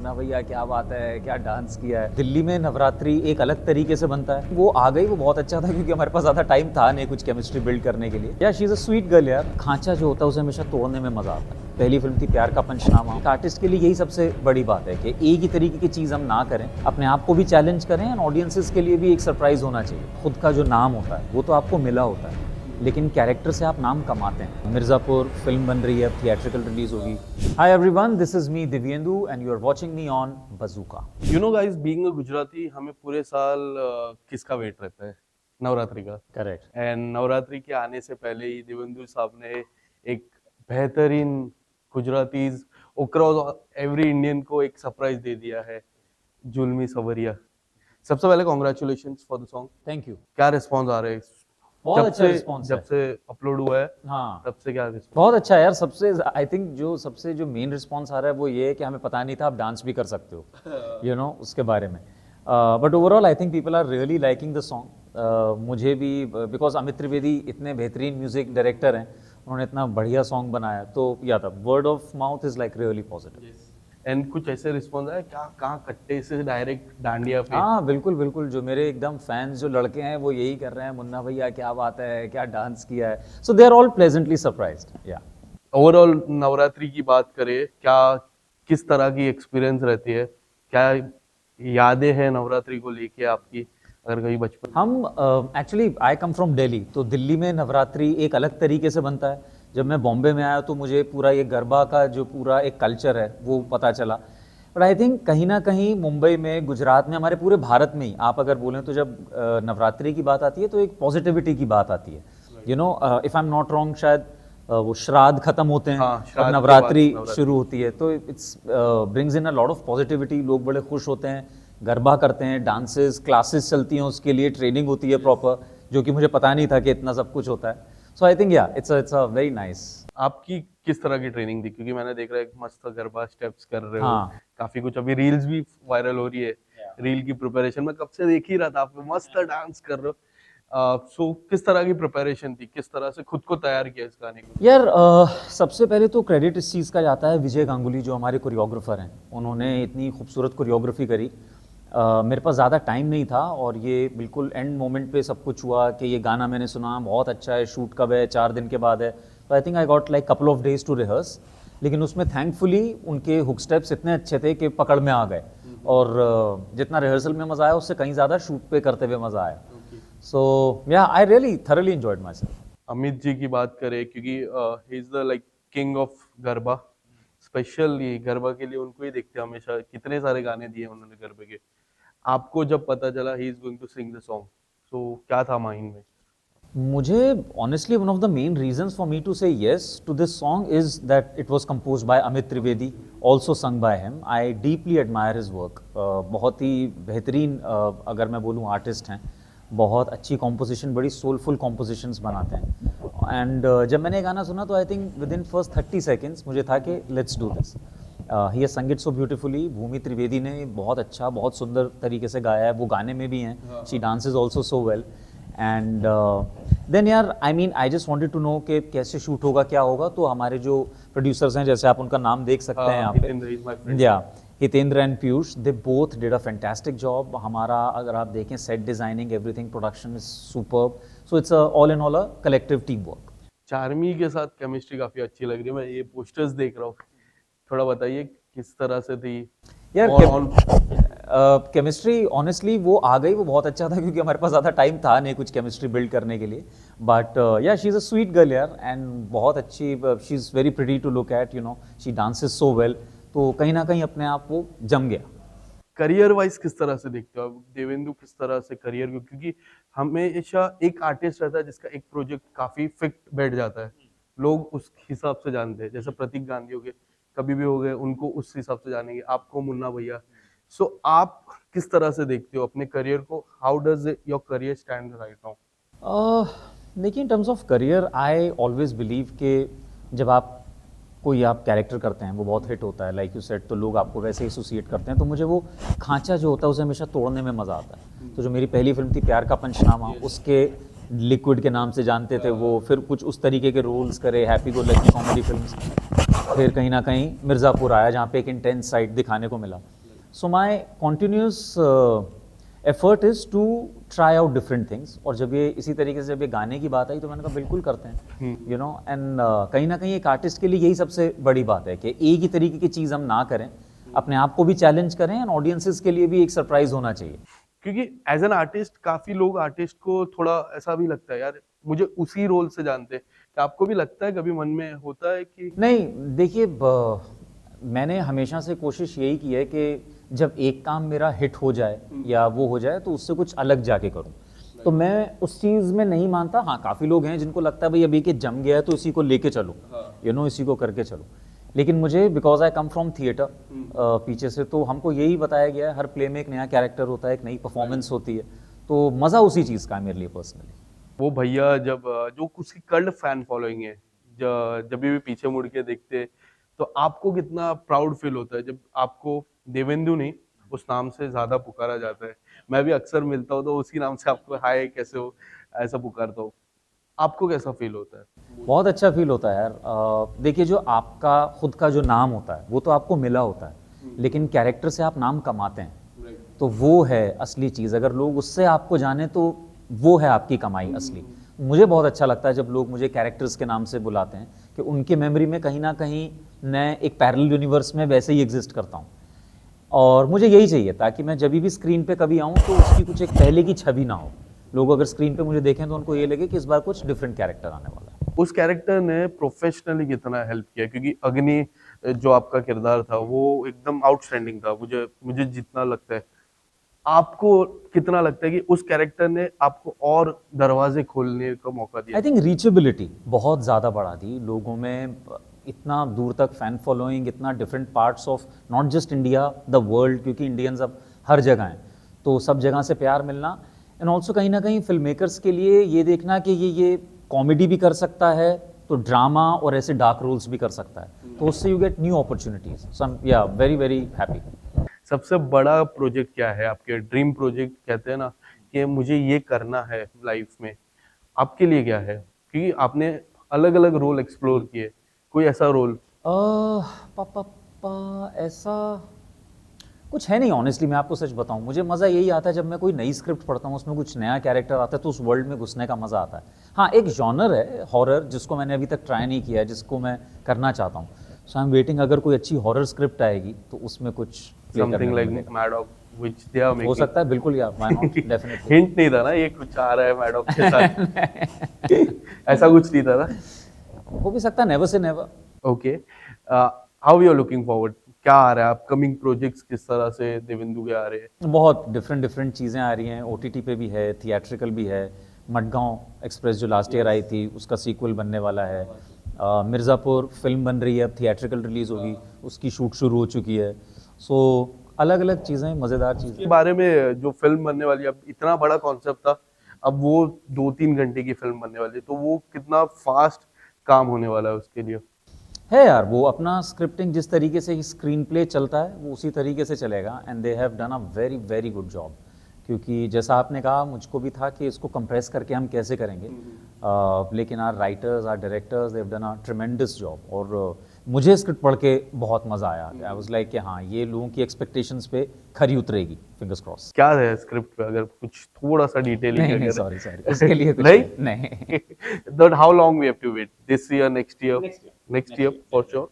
मुन्ना भैया क्या बात है, क्या डांस किया है। दिल्ली में नवरात्रि एक अलग तरीके से बनता है, वो आ गई वो बहुत अच्छा था क्योंकि हमारे पास ज़्यादा टाइम था नहीं कुछ केमिस्ट्री बिल्ड करने के लिए। या she is a sweet girl यार, खांचा जो होता है उसे हमेशा तोड़ने में मज़ा आता है। पहली फिल्म थी प्यार का पंचनामा। एक आर्टिस्ट के लिए यही सबसे बड़ी बात है कि एक ही तरीके की चीज़ हम ना करें, अपने आप को भी चैलेंज करें एंड ऑडियंसेस के लिए भी एक सरप्राइज होना चाहिए। खुद का जो नाम होता है वो तो आपको मिला होता है, लेकिन कैरेक्टर से आप नाम कमाते हैं। मिर्ज़ापुर फिल्म बन रही है, थिएट्रिकल रिलीज होगी। Hi everyone, this is me Divyendu and you are watching me on Bazooka. You know guys, being a Gujarati, हमें पूरे साल किसका वेट रहता है? नवरात्रि का। करेक्ट। एंड नवरात्रि के आने से पहले ही दिव्येंदु साहब ने एक बेहतरीन गुजरातीज अक्रॉस एवरी इंडियन को एक सरप्राइज दे दिया है, जुल्मी सवरिया। सबसे पहले congratulations for the song. Thank you. क्या रिस्पॉन्स आ रहे हैं? बहुत अच्छा रिस्पॉन्स जब से अपलोड हुआ है हाँ, तब से क्या रिस्पॉन्स? बहुत अच्छा है यार। सबसे आई थिंक जो मेन रिस्पॉन्स आ रहा है वो ये है कि हमें पता नहीं था आप डांस भी कर सकते हो, यू नो उसके बारे में। But overall I think people are really liking the song. मुझे भी बिकॉज अमित त्रिवेदी इतने बेहतरीन म्यूजिक डायरेक्टर हैं, उन्होंने इतना बढ़िया सॉन्ग बनाया, तो या था word of mouth is like really positive. And कुछ ऐसे रिस्पॉन्स आया क्या? कहाँ कट्टे से डायरेक्ट डांडिया पे? हाँ बिल्कुल बिल्कुल, जो मेरे एकदम फैंस जो लड़के हैं वो यही कर रहे हैं, मुन्ना भैया क्या बात है, क्या डांस किया है। So they are all pleasantly surprised. या ओवरऑल नवरात्रि की बात करें, क्या किस तरह की एक्सपीरियंस रहती है? क्या यादें हैं नवरात्रि को लेके आपकी, अगर कभी बचपन? हम actually I come from Delhi, तो दिल्ली में नवरात्रि एक अलग तरीके से बनता है। जब मैं बॉम्बे में आया तो मुझे पूरा ये गरबा का जो पूरा एक कल्चर है वो पता चला। बट आई थिंक कहीं ना कहीं मुंबई में, गुजरात में, हमारे पूरे भारत में ही आप अगर बोलें तो जब नवरात्रि की बात आती है तो एक पॉजिटिविटी की बात आती है। You know if I am not wrong, शायद वो श्राद्ध खत्म होते हैं हाँ, श्राद्ध और के नवरात्रि बाद शुरू होती है, तो it's brings in a lot of positivity. लोग बड़े खुश होते हैं, गरबा करते हैं, डांसेस क्लासेस चलती हैं, उसके लिए ट्रेनिंग होती है प्रॉपर, जो कि मुझे पता नहीं था कि इतना सब कुछ होता है। सो आई थिंक या इट्स अ वेरी नाइस। आपकी किस तरह की ट्रेनिंग थी? क्योंकि मैंने देख रहा है एक मस्त गरबा स्टेप्स कर रहे हो, हाँ काफी कुछ अभी रील्स भी वायरल हो रही है। रील की प्रिपरेशन मैं कब से देख ही रहा था, आप मस्त डांस कर रहे हो। सो किस तरह की प्रिपरेशन थी, किस तरह से खुद को तैयार किया इस गाने को? यार, सबसे पहले तो क्रेडिट इस चीज़ का जाता है विजय गांगुली जो हमारे कोरियोग्राफर हैं। उन्होंने इतनी खूबसूरत कोरियोग्राफी करी। मेरे पास ज़्यादा टाइम नहीं था और ये बिल्कुल एंड मोमेंट पे सब कुछ हुआ कि ये गाना मैंने सुना, बहुत अच्छा है, शूट कब है, 4 दिन के बाद है। तो I think I got like couple of days to rehearse. लेकिन उसमें थैंकफुली उनके हुक स्टेप्स इतने अच्छे थे कि पकड़ में आ गए। और जितना रिहर्सल में मज़ा आया उससे कहीं ज़्यादा शूट पे करते हुए मज़ा आया। So yeah I really thoroughly enjoyed myself. Amit ji की बात करें, क्योंकि he is the like king of garba. Specially garba के लिए उनको ही देखते हैं हमेशा, कितने सारे गाने दिए उन्होंने गरबे के। आपको जब पता चला he is going to sing the song, so क्या था माइंड में? मुझे honestly one of the main reasons for me to say yes to this song is that it was composed by Amit Trivedi, also sung by him. I deeply admire his work. बहुत ही बेहतरीन अगर मैं बोलूँ आर्टिस्ट हैं, बहुत अच्छी कॉम्पोजिशन, बड़ी सोलफुल कॉम्पोजिशंस बनाते हैं। एंड जब मैंने ये गाना सुना तो I think within first 30 seconds मुझे था कि let's do this. He has sung it so beautifully. Bhumi Trivedi ने बहुत अच्छा, बहुत सुंदर तरीके से गाया है, वो गाने में भी हैं। She dances also so well. And then यार I mean I just wanted to know कि कैसे शूट होगा, क्या होगा। तो हमारे जो प्रोड्यूसर्स हैं, जैसे आप उनका नाम देख सकते हैं यहाँ पे, yeah Hitendra and Piyush, they both did a fantastic job. हमारा अगर आप देखें set designing, everything, production is superb. So it's all in all a collective team work. Charmi के साथ केमिस्ट्री काफी अच्छी लग रही है, मैं ये पोस्टर्स देख रहा हूँ। थोड़ा बताइए किस तरह से थी यार ऑन? केमिस्ट्री ऑनेस्टली वो आ गई वो बहुत अच्छा था क्योंकि हमारे पास ज़्यादा टाइम था नहीं कुछ केमिस्ट्री बिल्ड करने के लिए। But yeah she is a sweet girl यार, एंड बहुत अच्छी, she is very pretty to look at, you know, she dances so well. तो कहीं ना कहीं अपने आप वो जम गया। करियर वाइज किस तरह से देखते हो आप देवेंदु, किस तरह से करियर को? क्योंकि हमेशा एक आर्टिस्ट रहता है जिसका एक प्रोजेक्ट काफी फिट बैठ जाता है, लोग उस हिसाब से जानते हैं। जैसे प्रतीक गांधी हो गए, कभी भी हो गए, उनको उस हिसाब से जानेंगे। आपको मुन्ना भैया। सो आप किस तरह से देखते हो अपने करियर को? How does your career stand right now? देखिए, in terms of career I always believe कि जब आप कोई आप कैरेक्टर करते हैं वो बहुत हिट होता है, लाइक यू सेड, तो लोग आपको वैसे ही एसोसिएट करते हैं। तो मुझे वो खांचा जो होता है उसे हमेशा तोड़ने में मज़ा आता है। तो जो मेरी पहली फिल्म थी प्यार का पंचनामा, उसके लिक्विड के नाम से जानते थे वो, फिर कुछ उस तरीके के रोल्स करे, happy go lucky comedy films. फिर कहीं ना कहीं मिर्ज़ापुर आया जहाँ पे एक इंटेंस साइड दिखाने को मिला। So my continuous effort is to try out different things. और जब ये इसी तरीके से जब ये गाने की बात आई तो मैंने कहा बिल्कुल करते हैं, यू नो। एंड कहीं ना कहीं एक आर्टिस्ट के लिए यही सबसे बड़ी बात है कि एक ही तरीके की चीज़ हम ना करें, अपने आप को भी चैलेंज करें एंड ऑडियंसेस के लिए भी एक सरप्राइज होना चाहिए। क्योंकि एज एन आर्टिस्ट काफी लोग आर्टिस्ट को थोड़ा ऐसा भी लगता है यार मुझे उसी रोल से जानते हैं, क्या आपको भी लगता है कभी मन में होता है कि नहीं, देखिए मैंने हमेशा से कोशिश यही की है कि जब एक काम मेरा हिट हो जाए या वो हो जाए तो उससे कुछ अलग जाके करूं। तो मैं उस चीज़ में नहीं मानता। हाँ, काफ़ी लोग हैं जिनको लगता है भाई अभी के जम गया है तो इसी को लेके चलो, यू नो, इसी को करके चलो। लेकिन मुझे because I come from theatre पीछे से, तो हमको यही बताया गया है हर प्ले में एक नया कैरेक्टर होता है, एक नई परफॉर्मेंस होती है, तो मज़ा उसी चीज़ का है मेरे लिए पर्सनली। वो भैया जब जो उसकी कल्ट फैन फॉलोइंग है, जब भी पीछे मुड़ के देखते तो आपको कितना प्राउड फील होता है जब आपको देवेंदु नहीं उस नाम से ज्यादा पुकारा जाता है। मैं भी अक्सर मिलता हूँ तो उसी नाम से आपको हाय कैसे हो ऐसा पुकारता हूँ, आपको कैसा फील होता है? बहुत अच्छा फील होता है यार। देखिए, जो आपका खुद का जो नाम होता है वो तो आपको मिला होता है, लेकिन कैरेक्टर से आप नाम कमाते हैं, तो वो है असली चीज़। अगर लोग उससे आपको जाने तो वो है आपकी कमाई असली। मुझे बहुत अच्छा लगता है जब लोग मुझे कैरेक्टर्स के नाम से बुलाते हैं कि उनके मेमोरी में कहीं ना कहीं मैं एक पैरेलल यूनिवर्स में वैसे ही एग्जिस्ट करता हूँ। और मुझे यही चाहिए ताकि मैं जब भी स्क्रीन पे कभी आऊँ तो उसकी कुछ एक पहले की छवि ना हो। लोग अगर स्क्रीन पे मुझे देखें तो उनको ये लगे कि इस बार कुछ डिफरेंट कैरेक्टर आने वाला है। उस कैरेक्टर ने प्रोफेशनली कितना हेल्प किया, क्योंकि अग्नि जो आपका किरदार था वो एकदम आउटस्टैंडिंग था, मुझे मुझे जितना लगता है। आपको कितना लगता है कि उस कैरेक्टर ने आपको और दरवाजे खोलने का मौका दिया? आई थिंक रीचेबिलिटी बहुत ज़्यादा बढ़ा दी लोगों में। इतना दूर तक फैन फॉलोइंग, इतना different parts of not just India, the world, क्योंकि इंडियंस अब हर जगह हैं, तो सब जगह से प्यार मिलना। एंड ऑल्सो कहीं ना कहीं फिल्म मेकर्स के लिए ये देखना कि ये कॉमेडी भी कर सकता है, तो ड्रामा और ऐसे डार्क रोल्स भी कर सकता है, तो उससे you get new opportunities. So I am या वेरी वेरी हैप्पी। सबसे बड़ा प्रोजेक्ट क्या है आपके? ड्रीम प्रोजेक्ट कहते हैं ना कि मुझे ये करना है लाइफ में, आपके लिए क्या है? क्योंकि आपने अलग अलग रोल एक्सप्लोर किए, कोई ऐसा रोल? ऐसा कुछ है नहीं ऑनेस्टली। मैं आपको सच बताऊं, मुझे मज़ा यही आता है जब मैं कोई नई स्क्रिप्ट पढ़ता हूँ, उसमें कुछ नया कैरेक्टर आता है तो उस वर्ल्ड में घुसने का मज़ा आता है। हाँ, एक जॉनर है हॉरर जिसको मैंने अभी तक ट्राई नहीं किया है, जिसको मैं करना चाहता हूँ। सो आई एम वेटिंग, अगर कोई अच्छी हॉरर स्क्रिप्ट आएगी तो उसमें कुछ play करने समथिंग को लाइक मिलेगा। मैडॉक व्हिच दे आर हो मेकिंग? सकता है, बिल्कुल यार, व्हाई नॉट, डेफिनेटली। हिंट नहीं था ना ये कुछ आ रहा है मैडॉक के साथ? ऐसा कुछ नहीं था ना? हो भी सकता है, नेवर से never. Okay, how you are looking forward? क्या आ रहा है अपकमिंग प्रोजेक्ट्स, किस तरह से देवेंदु के आ रहे हैं? बहुत डिफरेंट डिफरेंट चीज़ें आ रही हैं। ओटीटी पे भी है, थिएट्रिकल भी है। मडगांव एक्सप्रेस जो लास्ट ईयर आई थी उसका सीक्वल बनने वाला है। मिर्ज़ापुर फिल्म बन रही है, अब थिएट्रिकल रिलीज़ होगी, उसकी शूट शुरू हो चुकी है। सो अलग अलग चीज़ें, मज़ेदार के चीज़ें। बारे में जो फिल्म बनने वाली है, अब इतना बड़ा कॉन्सेप्ट था, अब वो 2-3 घंटे की फिल्म बनने वाली है, तो वो कितना फास्ट काम होने वाला है उसके लिए? है यार, वो अपना स्क्रिप्टिंग जिस तरीके से स्क्रीन प्ले चलता है वो उसी तरीके से चलेगा। And they have done a very very good job, क्योंकि जैसा आपने कहा मुझको भी था कि इसको कंप्रेस करके हम कैसे करेंगे। लेकिन our writers, our directors, they have done a tremendous job. और मुझे स्क्रिप्ट पढ़ के बहुत मज़ा आया। आई वाज लाइक कि हाँ, ये लोगों की एक्सपेक्टेशंस पे खरी उतरेगी, फिंगर्स क्रॉस। क्या है स्क्रिप्ट पे, अगर कुछ थोड़ा सा डिटेलिंग नहीं नहीं, अगर? सॉरी सॉरी, उसके लिए कुछ नहीं? नहीं। Then how long we have to wait? This year, next year? Next year for sure.